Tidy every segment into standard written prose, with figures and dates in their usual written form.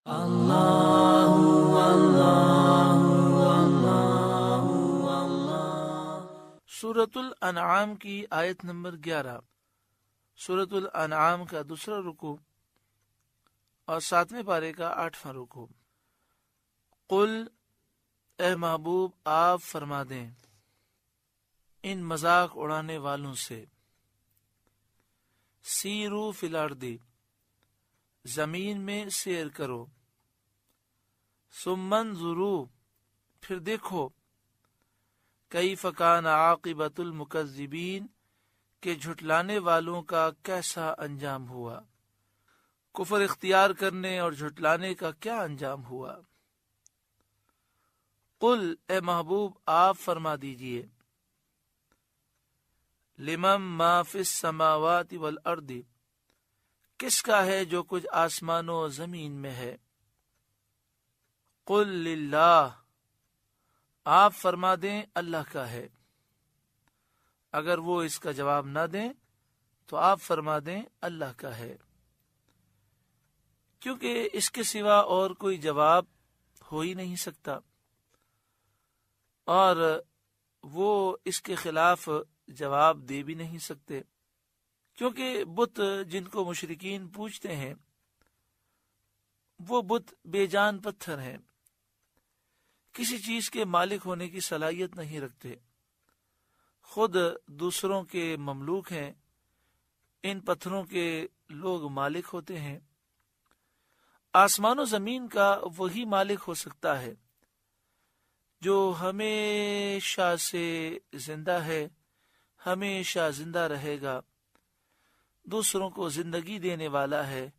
اللہ اللہ اللہ اللہ۔ سورۃ الانعام کی آیت نمبر 11۔ سورۃ الانعام کا دوسرا رکوع اور 7ویں پارے کا 8واں رکوع۔ قل، اے محبوب آپ فرما دیں ان مذاق اڑانے والوں سے، سیرو فی الارض، زمین میں سیر کرو، ثم انظروا، پھر دیکھو، کیف کان عاقبۃ المکذبین، کہ جھٹلانے والوں کا کیسا انجام ہوا، کفر اختیار کرنے اور جھٹلانے کا کیا انجام ہوا۔ قل، اے محبوب آپ فرما دیجئے، لمن ما فی السماوات والارض، کس کا ہے جو کچھ آسمان و زمین میں ہے۔ قل للہ، آپ فرما دیں اللہ کا ہے۔ اگر وہ اس کا جواب نہ دیں تو آپ فرما دیں اللہ کا ہے، کیونکہ اس کے سوا اور کوئی جواب ہو ہی نہیں سکتا، اور وہ اس کے خلاف جواب دے بھی نہیں سکتے، کیونکہ بت جن کو مشرکین پوجتے ہیں وہ بت بے جان پتھر ہیں، کسی چیز کے مالک ہونے کی صلاحیت نہیں رکھتے، خود دوسروں کے مملوک ہیں، ان پتھروں کے لوگ مالک ہوتے ہیں۔ آسمان و زمین کا وہی مالک ہو سکتا ہے جو ہمیشہ سے زندہ ہے، ہمیشہ زندہ رہے گا، دوسروں کو زندگی دینے والا ہے،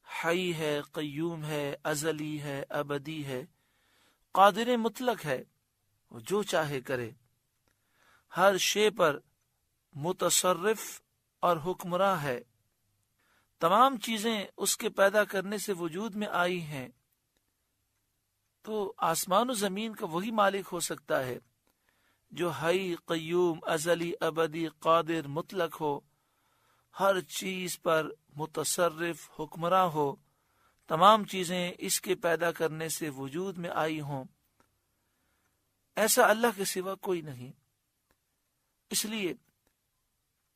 حی ہے، قیوم ہے، ازلی ہے، ابدی ہے، قادر مطلق ہے، وہ جو چاہے کرے، ہر شے پر متصرف اور حکمراں ہے، تمام چیزیں اس کے پیدا کرنے سے وجود میں آئی ہیں۔ تو آسمان و زمین کا وہی مالک ہو سکتا ہے جو حی، قیوم، ازلی، ابدی، قادر مطلق ہو، ہر چیز پر متصرف، حکمراں ہو، تمام چیزیں اس کے پیدا کرنے سے وجود میں آئی ہوں۔ ایسا اللہ کے سوا کوئی نہیں، اس لیے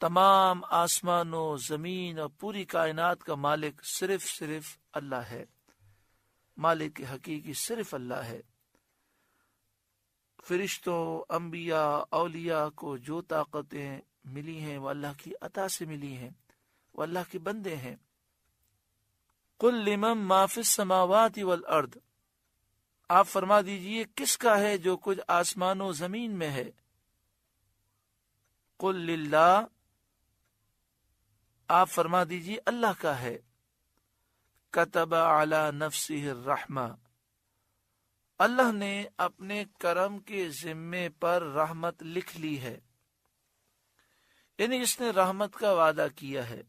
تمام آسمان و زمین اور پوری کائنات کا مالک صرف اللہ ہے، مالک حقیقی صرف اللہ ہے۔ فرشتوں، انبیاء، اولیاء کو جو طاقتیں ملی ہیں وہ اللہ کی عطا سے ملی ہیں، وہ اللہ کے بندے ہیں۔ قل لمن ما فی السماوات والارض، آپ فرما دیجئے کس کا ہے جو کچھ آسمان و زمین میں ہے۔ قل للہ، آپ فرما دیجئے اللہ کا ہے۔ کتب علی نفسہ الرحمہ، اللہ نے اپنے کرم کے ذمے پر رحمت لکھ لی ہے، یعنی اس نے رحمت کا وعدہ کیا ہے۔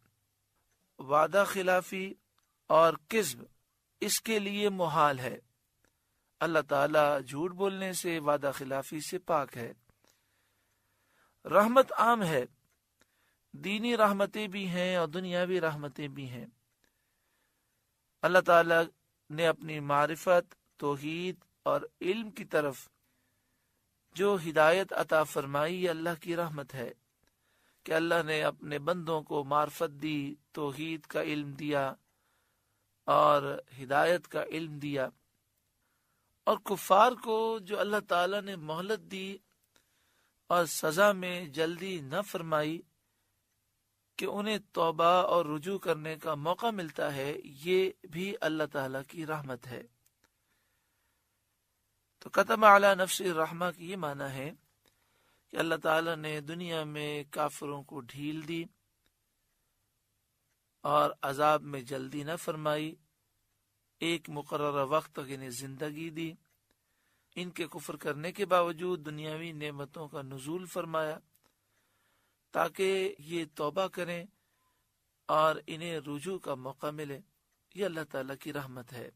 وعدہ خلافی اور کذب اس کے لیے محال ہے، اللہ تعالیٰ جھوٹ بولنے سے، وعدہ خلافی سے پاک ہے۔ رحمت عام ہے، دینی رحمتیں بھی ہیں اور دنیاوی رحمتیں بھی ہیں۔ اللہ تعالیٰ نے اپنی معرفت، توحید اور علم کی طرف جو ہدایت عطا فرمائی، یہ اللہ کی رحمت ہے کہ اللہ نے اپنے بندوں کو معرفت دی، توحید کا علم دیا اور ہدایت کا علم دیا، اور کفار کو جو اللہ تعالیٰ نے مہلت دی اور سزا میں جلدی نہ فرمائی کہ انہیں توبہ اور رجوع کرنے کا موقع ملتا ہے، یہ بھی اللہ تعالیٰ کی رحمت ہے۔ تو کتب علی نفس الرحمہ کی یہ معنی ہے کہ اللہ تعالیٰ نے دنیا میں کافروں کو ڈھیل دی اور عذاب میں جلدی نہ فرمائی، ایک مقررہ وقت تک انہیں زندگی دی، ان کے کفر کرنے کے باوجود دنیاوی نعمتوں کا نزول فرمایا تاکہ یہ توبہ کریں اور انہیں رجوع کا موقع ملے۔ یہ اللہ تعالیٰ کی رحمت ہے۔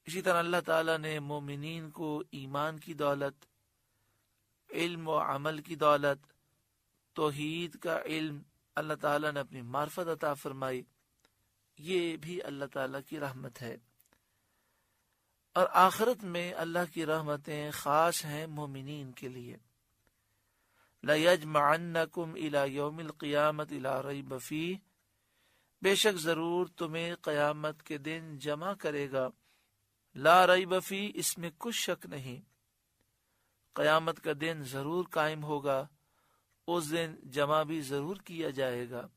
اسی طرح اللہ تعالیٰ نے مومنین کو ایمان کی دولت، علم و عمل کی دولت، توحید کا علم اللہ تعالیٰ نے اپنی معرفت عطا فرمائی، یہ بھی اللہ تعالیٰ کی رحمت ہے۔ اور آخرت میں اللہ کی رحمتیں خاص ہیں مومنین کے لیے۔ لَيَجْمَعَنَّكُمْ إِلَى يَوْمِ الْقِيَامَةِ لَا رَيْبَ فِيهِ، بے شک ضرور تمہیں قیامت کے دن جمع کرے گا، لا ریب فی، اس میں کچھ شک نہیں، قیامت کا دن ضرور قائم ہوگا، اس دن جمع بھی ضرور کیا جائے گا۔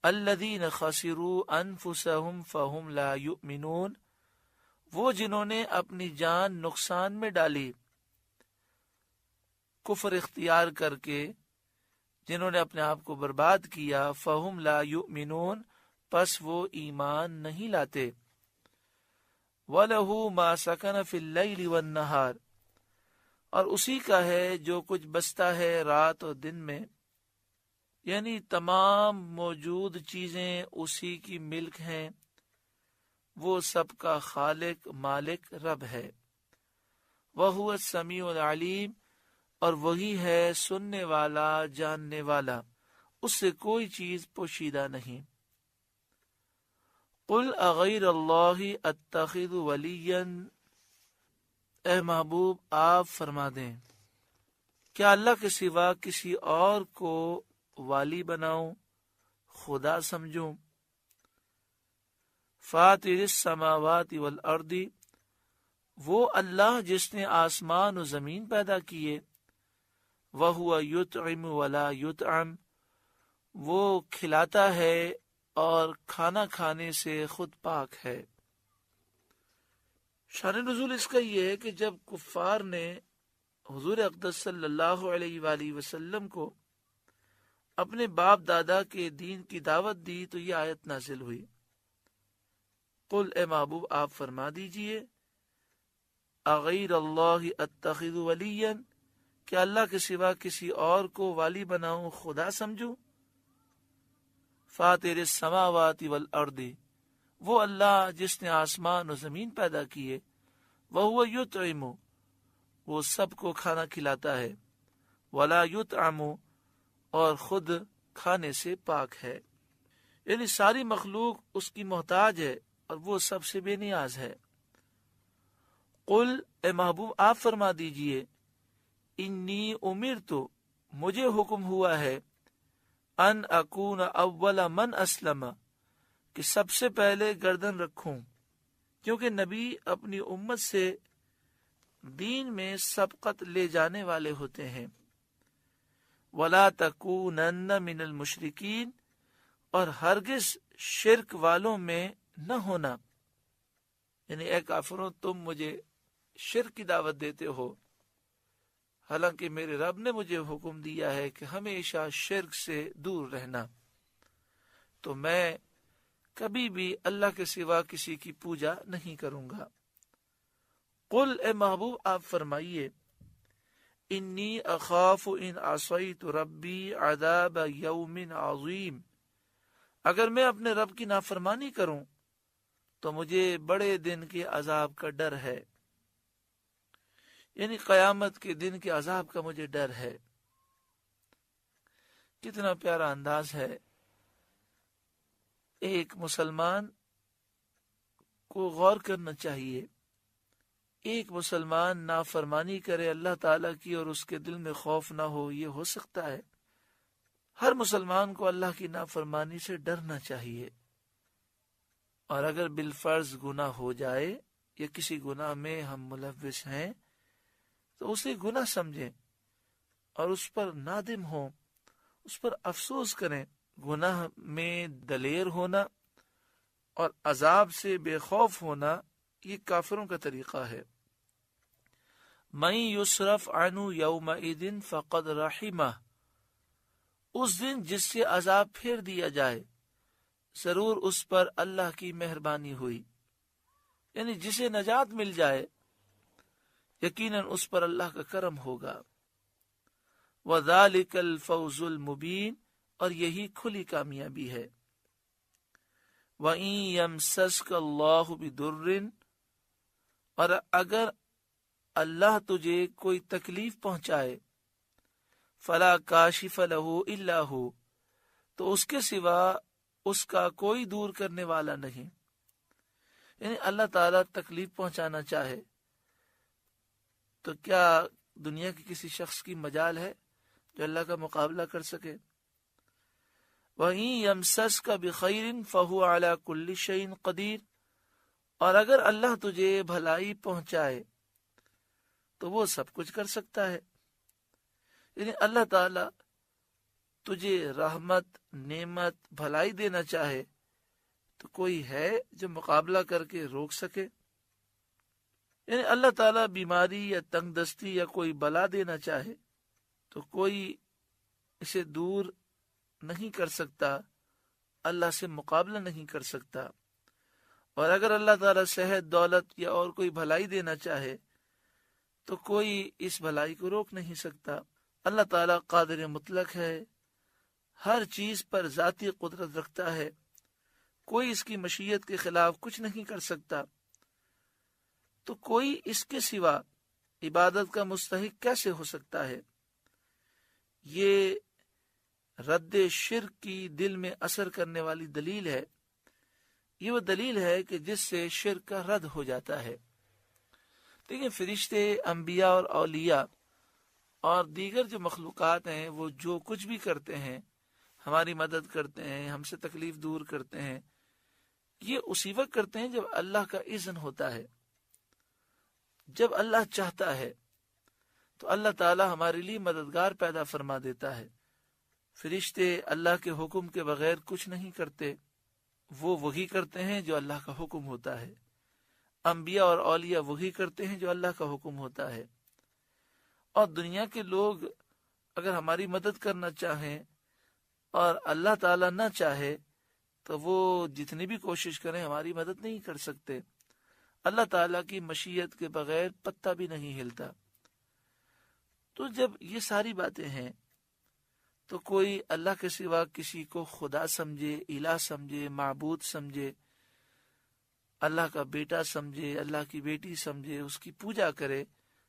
الذین خسروا انفسهم فهم لا یؤمنون، وہ جنہوں نے اپنی جان نقصان میں ڈالی کفر اختیار کر کے، جنہوں نے اپنے آپ کو برباد کیا، فہم لا یؤمنون، پس وہ ایمان نہیں لاتے۔ وَلَهُ مَا سَكَنَ فِي اللَّيْلِ وَالنَّهَارِ، اور اسی کا ہے جو کچھ بستا ہے رات اور دن میں، یعنی تمام موجود چیزیں اسی کی ملک ہیں، وہ سب کا خالق مالک رب ہے۔ وَهُوَ السَّمِيعُ الْعَلِيمُ، اور وہی ہے سننے والا جاننے والا، اس سے کوئی چیز پوشیدہ نہیں۔ قُلْ أَغَيْرَ اللَّهِ أَتَّخِذُ وَلِيًّا، اے محبوب آپ فرما دیں کیا اللہ کے سوا کسی اور کو والی بناؤں، خدا سمجھوں؟ فاطر السماوات والارض، وہ اللہ جس نے آسمان و زمین پیدا کیے، وَهُوَ يُطْعِمُ وَلَا يُطْعَمُ، وہ کھلاتا ہے اور کھانا کھانے سے خود پاک ہے۔ شان نزول اس کا یہ ہے کہ جب کفار نے حضور اقدس صلی اللہ علیہ وآلہ وسلم کو اپنے باپ دادا کے دین کی دعوت دی تو یہ آیت نازل ہوئی۔ قل، اے محبوب آپ فرما دیجئے، اغیر اللہ اتخذ ولیا، کہ اللہ کے سوا کسی اور کو والی بناؤں، خدا سمجھوں؟ فاطر السماوات والارض، وہ اللہ جس نے آسمان و زمین پیدا کیے، وَهُوَ يُطْعِمُ، وہ سب کو کھانا کھلاتا ہے، وَلَا يُطْعَمُ، اور خود کھانے سے پاک ہے، یعنی ساری مخلوق اس کی محتاج ہے اور وہ سب سے بے نیاز ہے۔ قل، اے محبوب آپ فرما دیجئے، انی امرت، مجھے حکم ہوا ہے، ان اکون اول من اسلم، کہ سب سے پہلے گردن رکھوں، کیونکہ نبی اپنی امت سے دین میں سبقت لے جانے والے ہوتے ہیں۔ ولا تکونن من المشرکین، اور ہرگز شرک والوں میں نہ ہونا، یعنی اے کافروں تم مجھے شرک کی دعوت دیتے ہو، حالانکہ میرے رب نے مجھے حکم دیا ہے کہ ہمیشہ شرک سے دور رہنا، تو میں کبھی بھی اللہ کے سوا کسی کی پوجا نہیں کروں گا۔ قل، اے محبوب آپ فرمائیے، انی اخاف ان عصیت ربی عذاب یوم عظیم، اگر میں اپنے رب کی نافرمانی کروں تو مجھے بڑے دن کے عذاب کا ڈر ہے، یعنی قیامت کے دن کے عذاب کا مجھے ڈر ہے۔ کتنا پیارا انداز ہے، ایک مسلمان کو غور کرنا چاہیے۔ ایک مسلمان نافرمانی کرے اللہ تعالیٰ کی اور اس کے دل میں خوف نہ ہو، یہ ہو سکتا ہے؟ ہر مسلمان کو اللہ کی نافرمانی سے ڈرنا چاہیے، اور اگر بالفرض گناہ ہو جائے یا کسی گناہ میں ہم ملوث ہیں تو اسے گناہ سمجھیں اور اس پر نادم ہوں، اس پر افسوس کریں۔ گناہ میں دلیر ہونا اور عذاب سے بے خوف ہونا یہ کافروں کا طریقہ ہے۔ مَن یُصْرَفْ عَنْهُ یَوْمَئِذٍ فَقَدْ رَحِمَهُ، اس دن جس سے عذاب پھیر دیا جائے ضرور اس پر اللہ کی مہربانی ہوئی، یعنی جسے نجات مل جائے یقیناً اس پر اللہ کا کرم ہوگا۔ وَذَلِكَ الْفَوْزُ الْمُبِينُ، اور یہی کھلی کامیابی ہے۔ وَإِن يَمْسَسْكَ اللَّهُ بِضُرٍّ، اور اگر اللہ تجھے کوئی تکلیف پہنچائے، فَلَا كَاشِفَ لَهُ إِلَّا هُوَ، تو اس کے سوا اس کا کوئی دور کرنے والا نہیں، یعنی اللہ تعالیٰ تکلیف پہنچانا چاہے تو کیا دنیا کے کسی شخص کی مجال ہے جو اللہ کا مقابلہ کر سکے؟ وَإِن يَمْسَسْكَ بِخَيْرٍ فَهُوَ عَلَى كُلِّ شَيْءٍ قَدِيرٌ، اور اگر اللہ تجھے بھلائی پہنچائے تو وہ سب کچھ کر سکتا ہے۔ یعنی اللہ تعالیٰ تجھے رحمت، نعمت، بھلائی دینا چاہے تو کوئی ہے جو مقابلہ کر کے روک سکے؟ یعنی اللہ تعالیٰ بیماری یا تنگ دستی یا کوئی بلا دینا چاہے تو کوئی اسے دور نہیں کر سکتا، اللہ سے مقابلہ نہیں کر سکتا۔ اور اگر اللہ تعالیٰ صحت، دولت یا اور کوئی بھلائی دینا چاہے تو کوئی اس بھلائی کو روک نہیں سکتا۔ اللہ تعالیٰ قادر مطلق ہے، ہر چیز پر ذاتی قدرت رکھتا ہے، کوئی اس کی مشیت کے خلاف کچھ نہیں کر سکتا، تو کوئی اس کے سوا عبادت کا مستحق کیسے ہو سکتا ہے؟ یہ رد شرک کی دل میں اثر کرنے والی دلیل ہے۔ یہ وہ دلیل ہے کہ جس سے شرک کا رد ہو جاتا ہے۔ دیکھیں، فرشتے، انبیاء اور اولیاء اور دیگر جو مخلوقات ہیں وہ جو کچھ بھی کرتے ہیں، ہماری مدد کرتے ہیں، ہم سے تکلیف دور کرتے ہیں، یہ اسی وقت کرتے ہیں جب اللہ کا اذن ہوتا ہے۔ جب اللہ چاہتا ہے تو اللہ تعالی ہمارے لیے مددگار پیدا فرما دیتا ہے۔ فرشتے اللہ کے حکم کے بغیر کچھ نہیں کرتے، وہ وہی کرتے ہیں جو اللہ کا حکم ہوتا ہے۔ انبیاء اور اولیاء وہی کرتے ہیں جو اللہ کا حکم ہوتا ہے۔ اور دنیا کے لوگ اگر ہماری مدد کرنا چاہیں اور اللہ تعالیٰ نہ چاہے تو وہ جتنی بھی کوشش کریں ہماری مدد نہیں کر سکتے۔ اللہ تعالیٰ کی مشیت کے بغیر پتہ بھی نہیں ہلتا۔ تو جب یہ ساری باتیں ہیں تو کوئی اللہ کے سوا کسی کو خدا سمجھے، الہ سمجھے، معبود سمجھے، اللہ کا بیٹا سمجھے، اللہ کی بیٹی سمجھے، اس کی پوجا کرے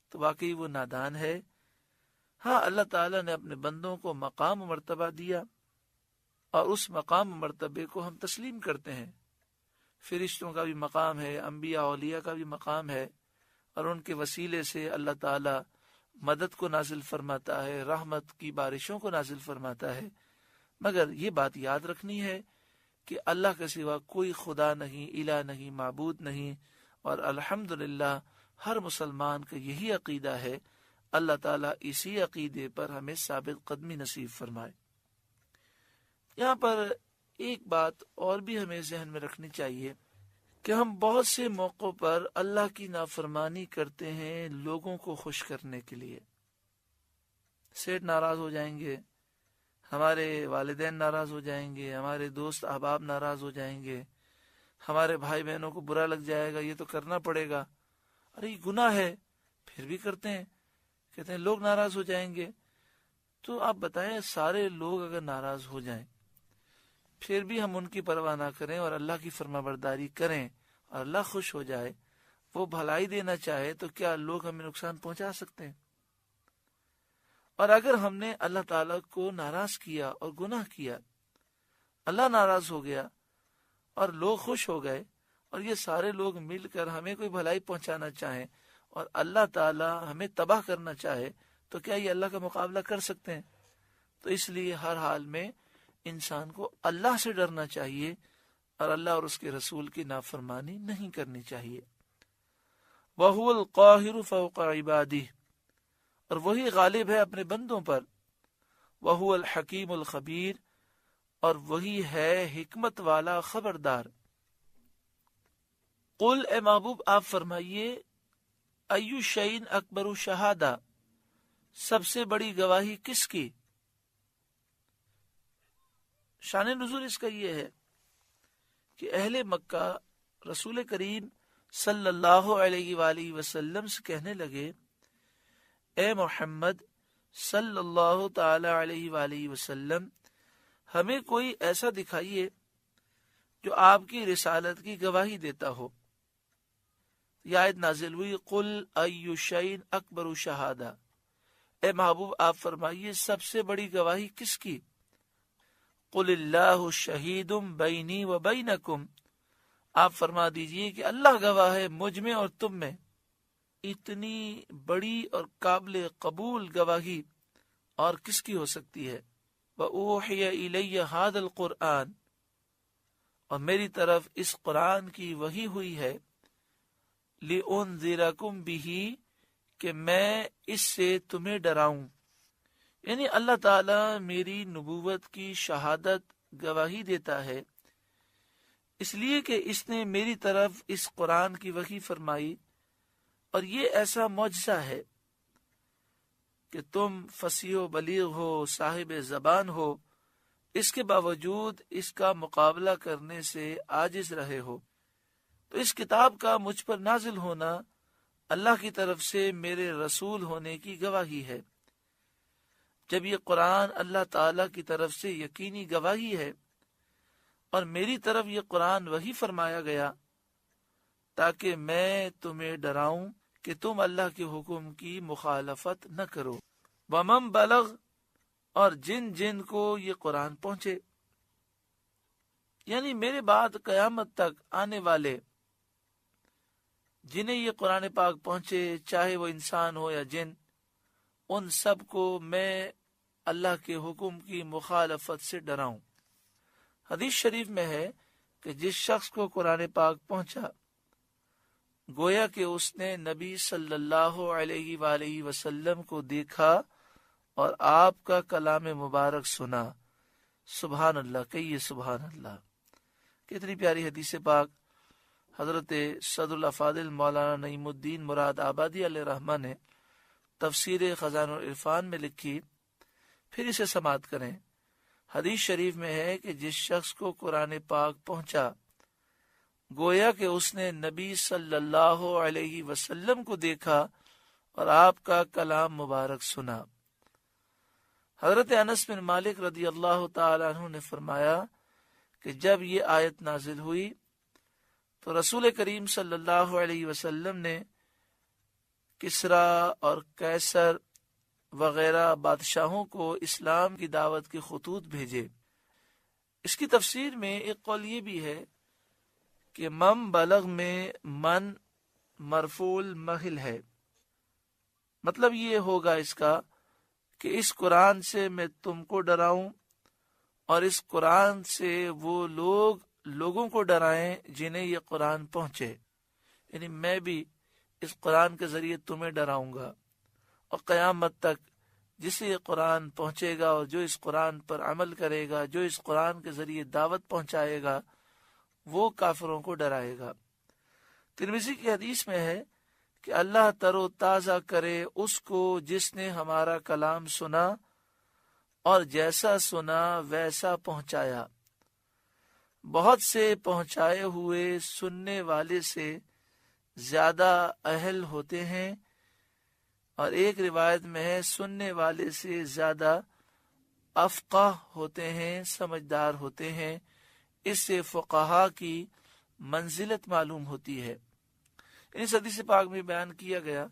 تو واقعی وہ نادان ہے۔ ہاں، اللہ تعالیٰ نے اپنے بندوں کو مقام و مرتبہ دیا اور اس مقام و مرتبے کو ہم تسلیم کرتے ہیں۔ فرشتوں کا بھی مقام ہے، انبیاء اولیاء کا بھی مقام ہے، اور ان کے وسیلے سے اللہ تعالیٰ مدد کو نازل فرماتا ہے، رحمت کی بارشوں کو نازل فرماتا ہے۔ مگر یہ بات یاد رکھنی ہے کہ اللہ کے سوا کوئی خدا نہیں، الہ نہیں، معبود نہیں، اور الحمدللہ ہر مسلمان کا یہی عقیدہ ہے۔ اللہ تعالیٰ اسی عقیدے پر ہمیں ثابت قدمی نصیب فرمائے۔ یہاں پر ایک بات اور بھی ہمیں ذہن میں رکھنی چاہیے کہ ہم بہت سے موقعوں پر اللہ کی نافرمانی کرتے ہیں لوگوں کو خوش کرنے کے لیے۔ سیٹ ناراض ہو جائیں گے، ہمارے والدین ناراض ہو جائیں گے، ہمارے دوست احباب ناراض ہو جائیں گے، ہمارے بھائی بہنوں کو برا لگ جائے گا، یہ تو کرنا پڑے گا، ارے یہ گناہ ہے، پھر بھی کرتے ہیں، کہتے ہیں لوگ ناراض ہو جائیں گے۔ تو آپ بتائیں، سارے لوگ اگر ناراض ہو جائیں پھر بھی ہم ان کی پرواہ نہ کریں اور اللہ کی فرما برداری کریں اور اللہ خوش ہو جائے، وہ بھلائی دینا چاہے، تو کیا لوگ ہمیں نقصان پہنچا سکتے ہیں؟ اور اگر ہم نے اللہ تعالیٰ کو ناراض کیا اور گناہ کیا، اللہ ناراض ہو گیا اور لوگ خوش ہو گئے، اور یہ سارے لوگ مل کر ہمیں کوئی بھلائی پہنچانا چاہیں اور اللہ تعالیٰ ہمیں تباہ کرنا چاہے، تو کیا یہ اللہ کا مقابلہ کر سکتے ہیں؟ تو اس لیے ہر حال میں انسان کو اللہ سے ڈرنا چاہیے اور اللہ اور اس کے رسول کی نافرمانی نہیں کرنی چاہیے۔ وَهُوَ الْقَاهِرُ فَوْقَ عِبَادِهِ، اور وہی غالب ہے اپنے بندوں پر۔ وَهُوَ الْحَكِيمُ الْخَبِيرُ، اور وہی ہے حکمت والا خبردار۔ قل، اے محبوب آپ فرمائیے، ایو شیء اکبر شہادہ، سب سے بڑی گواہی کس کی؟ شان نزول اس کا یہ ہے کہ اہل مکہ رسول کریم صلی اللہ علیہ وآلہ وسلم سے کہنے لگے، اے محمد صلی اللہ تعالی علیہ وآلہ وسلم، ہمیں کوئی ایسا دکھائیے جو آپ کی رسالت کی گواہی دیتا ہو۔ یہ آیت نازل ہوئی، قل ایو شیء اکبر شہادہ، اے محبوب آپ فرمائیے سب سے بڑی گواہی کس کی؟ قل اللہ شہید بینی و بینکم، آپ فرما دیجئے کہ اللہ گواہ ہے مجھ میں اور تم میں۔ اتنی بڑی اور قابل قبول گواہی اور کس کی ہو سکتی ہے؟ وَأُوحِيَ إِلَيَّ هَذَا الْقُرْآنِ، اور میری طرف اس قرآن کی وحی ہوئی ہے، لِأُنذِرَكُمْ بِهِ، کہ میں اس سے تمہیں ڈراؤں۔ یعنی اللہ تعالی میری نبوت کی شہادت گواہی دیتا ہے، اس لیے کہ اس نے میری طرف اس قرآن کی وحی فرمائی، اور یہ ایسا معجزہ ہے کہ تم فصیح و بلیغ ہو، صاحب زبان ہو، اس کے باوجود اس کا مقابلہ کرنے سے عاجز رہے ہو۔ تو اس کتاب کا مجھ پر نازل ہونا اللہ کی طرف سے میرے رسول ہونے کی گواہی ہے۔ جب یہ قرآن اللہ تعالی کی طرف سے یقینی گواہی ہے، اور میری طرف یہ قرآن وحی فرمایا گیا تاکہ میں تمہیں ڈراؤں کہ تم اللہ کے حکم کی مخالفت نہ کرو۔ وَمَن بلغ، اور جن جن کو یہ قرآن پہنچے، یعنی میرے بعد قیامت تک آنے والے جنہیں یہ قرآن پاک پہنچے، چاہے وہ انسان ہو یا جن، ان سب کو میں اللہ کے حکم کی مخالفت سے ڈراؤں۔ حدیث شریف میں ہے کہ جس شخص کو قرآن پاک پہنچا، گویا کہ اس نے نبی صلی اللہ علیہ وآلہ وسلم کو دیکھا اور آپ کا کلام مبارک سنا۔ سبحان اللہ، کہیے سبحان اللہ۔ کتنی پیاری حدیث پاک حضرت صدر الافاضل مولانا نعیم الدین مراد آبادی علیہ رحمہ نے تفسیر خزانہ العرفان میں لکھی، پھر اسے سماعت کریں۔ حدیث شریف میں ہے کہ جس شخص کو قرآن پاک پہنچا، گویا کہ اس نے نبی صلی اللہ علیہ وسلم کو دیکھا اور آپ کا کلام مبارک سنا۔ حضرت انس بن مالک رضی اللہ تعالی عنہ نے فرمایا کہ جب یہ آیت نازل ہوئی تو رسول کریم صلی اللہ علیہ وسلم نے کسرا اور قیصر وغیرہ بادشاہوں کو اسلام کی دعوت کے خطوط بھیجے۔ اس کی تفسیر میں ایک قول یہ بھی ہے کہ من بلغ میں من مرفوع محل ہے، مطلب یہ ہوگا اس کا کہ اس قرآن سے میں تم کو ڈراؤں، اور اس قرآن سے وہ لوگوں کو ڈرائیں جنہیں یہ قرآن پہنچے، یعنی میں بھی اس قرآن کے ذریعے تمہیں ڈراؤں گا، اور قیامت تک جسے یہ قرآن پہنچے گا اور جو اس قرآن پر عمل کرے گا، جو اس قرآن کے ذریعے دعوت پہنچائے گا، وہ کافروں کو ڈرائے گا۔ ترمذی کی حدیث میں ہے کہ اللہ تر و تازہ کرے اس کو جس نے ہمارا کلام سنا اور جیسا سنا ویسا پہنچایا۔ بہت سے پہنچائے ہوئے سننے والے سے زیادہ اہل ہوتے ہیں، اور ایک روایت میں ہے سننے والے سے زیادہ افقہ ہوتے ہیں، سمجھدار ہوتے ہیں۔ اس سے فقہا کی منزلت معلوم ہوتی ہے۔ اس حدیث پاک میں بیان کیا گیا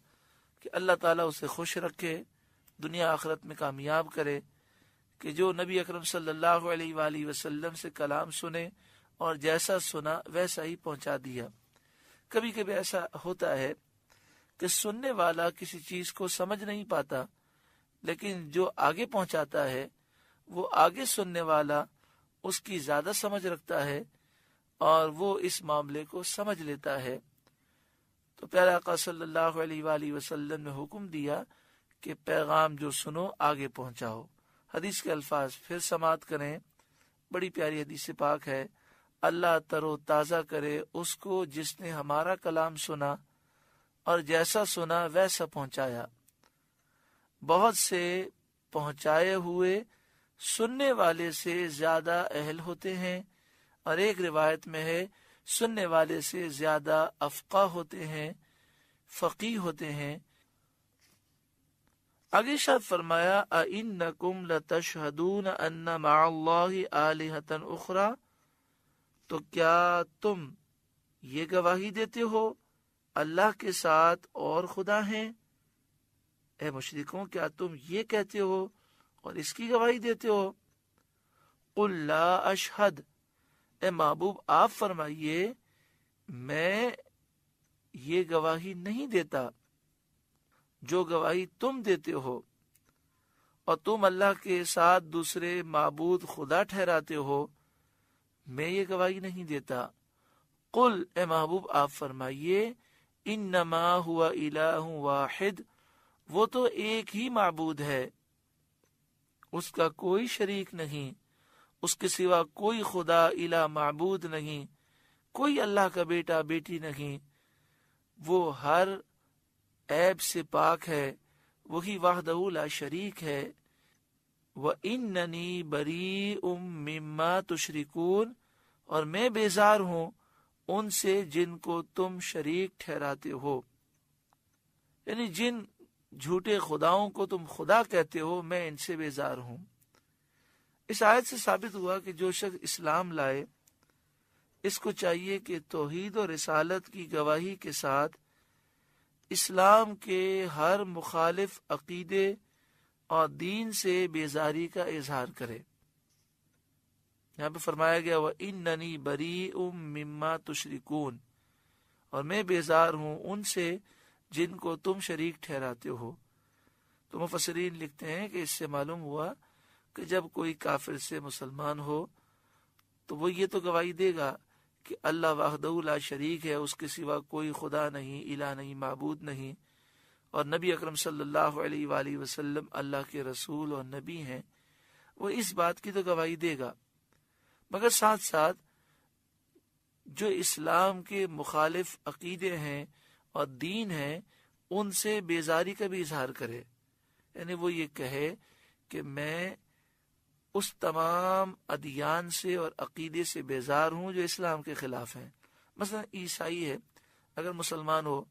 کہ اللہ تعالیٰ اسے خوش رکھے، دنیا آخرت میں کامیاب کرے، کہ جو نبی اکرم صلی اللہ علیہ وآلہ وسلم سے کلام سنے اور جیسا سنا ویسا ہی پہنچا دیا۔ کبھی کبھی ایسا ہوتا ہے کہ سننے والا کسی چیز کو سمجھ نہیں پاتا، لیکن جو آگے پہنچاتا ہے وہ آگے سننے والا اس کی زیادہ سمجھ رکھتا ہے اور وہ اس معاملے کو سمجھ لیتا ہے۔ تو پیارے آقا صلی اللہ علیہ وآلہ وسلم نے حکم دیا کہ پیغام جو سنو آگے پہنچاؤ۔ حدیث کے الفاظ پھر سماعت کریں، بڑی پیاری حدیث پاک ہے۔ اللہ تر و تازہ کرے اس کو جس نے ہمارا کلام سنا اور جیسا سنا ویسا پہنچایا۔ بہت سے پہنچائے ہوئے سننے والے سے زیادہ اہل ہوتے ہیں، اور ایک روایت میں ہے سننے والے سے زیادہ افقہ ہوتے ہیں، فقیہ ہوتے ہیں۔ آگے شاد فرمایا اَإِنَّكُمْ لَتَشْهَدُونَ أَنَّ مَعَ اللَّهِ آلِهَةً أُخْرَى، تو کیا تم یہ گواہی دیتے ہو اللہ کے ساتھ اور خدا ہیں؟ اے مشرکوں، کیا تم یہ کہتے ہو اور اس کی گواہی دیتے ہو؟ قُلْ لَا أَشْهَدُ، اے محبوب آپ فرمائیے میں یہ گواہی نہیں دیتا جو گواہی تم دیتے ہو، اور تم اللہ کے ساتھ دوسرے معبود خدا ٹھہراتے ہو، میں یہ گواہی نہیں دیتا۔ قل، اے محبوب آپ فرمائیے، انما ہوا الہ واحد، وہ تو ایک ہی معبود ہے، اس کا کوئی شریک نہیں، اس کے سوا کوئی خدا الہ معبود نہیں، کوئی اللہ کا بیٹا بیٹی نہیں، وہ ہر عیب سے پاک ہے، وہی وحدہ لا شریک ہے۔ وَإِنَّنِي بَرِيءٌ مِّمَّا تُشْرِكُونَ، اور میں بیزار ہوں ان سے جن کو تم شریک ٹھہراتے ہو، یعنی جن جھوٹے خداؤں کو تم خدا کہتے ہو، میں ان سے بیزار ہوں۔ اس آیت سے ثابت ہوا کہ جو شخص اسلام لائے، اس کو چاہیے کہ توحید اور رسالت کی گواہی کے ساتھ اسلام کے ہر مخالف عقیدے اور دین سے بیزاری کا اظہار کرے۔ یہاں پہ فرمایا گیا وَإِنَّنِي بَرِيءٌ مِّمَّا تُشْرِكُونَ، اور میں بیزار ہوں ان سے جن کو تم شریک ٹھہراتے ہو۔ تو مفسرین لکھتے ہیں کہ اس سے معلوم ہوا کہ جب کوئی کافر سے مسلمان ہو تو وہ یہ تو گواہی دے گا کہ اللہ وحدہ لا شریک ہے، اس کے سوا کوئی خدا نہیں، الہ نہیں، معبود نہیں، اور نبی اکرم صلی اللہ علیہ وآلہ وسلم اللہ کے رسول اور نبی ہیں، وہ اس بات کی تو گواہی دے گا، مگر ساتھ ساتھ جو اسلام کے مخالف عقیدے ہیں اور دین ہیں ان سے بیزاری کا بھی اظہار کرے، یعنی وہ یہ کہے کہ میں اس تمام ادیان سے اور عقیدے سے بیزار ہوں جو اسلام کے خلاف ہیں۔ مثلا عیسائی ہے، اگر مسلمان ہو،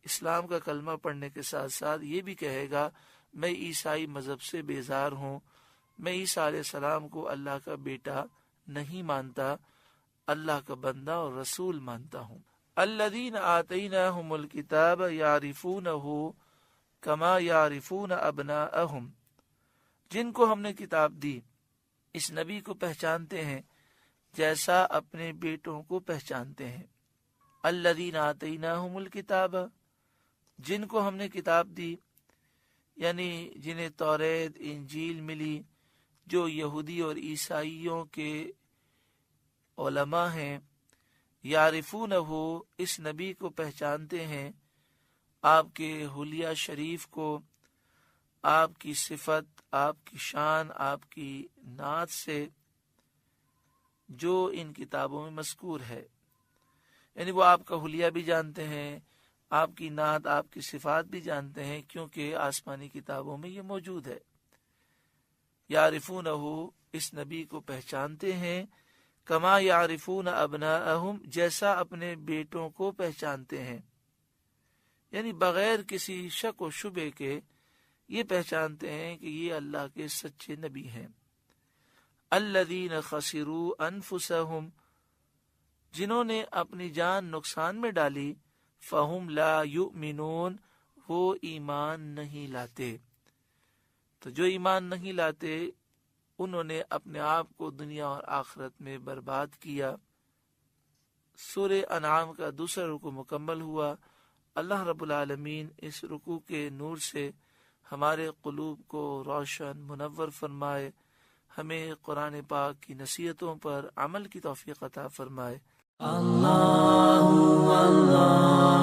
اسلام کا کلمہ پڑھنے کے ساتھ ساتھ یہ بھی کہے گا میں عیسائی مذہب سے بیزار ہوں، میں عیسیٰ علیہ السلام کو اللہ کا بیٹا نہیں مانتا، اللہ کا بندہ اور رسول مانتا ہوں۔ الذین آتیناہم الکتاب یعرفونہ کما یعرفون ابناءہم، جن کو ہم نے کتاب دی اس نبی کو پہچانتے ہیں جیسا اپنے بیٹوں کو پہچانتے ہیں۔ الذین آتیناہم الکتاب، جن کو ہم نے کتاب دی، یعنی جنہیں توریت انجیل ملی، جو یہودی اور عیسائیوں کے علماء ہیں، یعرفونہ، اس نبی کو پہچانتے ہیں، آپ کے حلیہ شریف کو، آپ کی صفت، آپ کی شان، آپ کی نعت سے جو ان کتابوں میں مذکور ہے، یعنی وہ آپ کا حلیہ بھی جانتے ہیں، آپ کی نعت، آپ کی صفات بھی جانتے ہیں، کیونکہ آسمانی کتابوں میں یہ موجود ہے۔ یعرفونہ، اس نبی کو پہچانتے ہیں، کما یعرفون ابناءہم، جیسا اپنے بیٹوں کو پہچانتے ہیں، یعنی بغیر کسی شک و شبے کے یہ پہچانتے ہیں کہ یہ اللہ کے سچے نبی ہیں۔ الذین خسروا انفسہم، جنہوں نے اپنی جان نقصان میں ڈالی، فہم لا یؤمنون، وہ ایمان نہیں لاتے۔ تو جو ایمان نہیں لاتے انہوں نے اپنے آپ کو دنیا اور آخرت میں برباد کیا۔ سورہ انعام کا دوسرا رکوع مکمل ہوا۔ اللہ رب العالمین اس رکوع کے نور سے ہمارے قلوب کو روشن منور فرمائے، ہمیں قرآن پاک کی نصیحتوں پر عمل کی توفیق عطا فرمائے۔ اللہ اللہ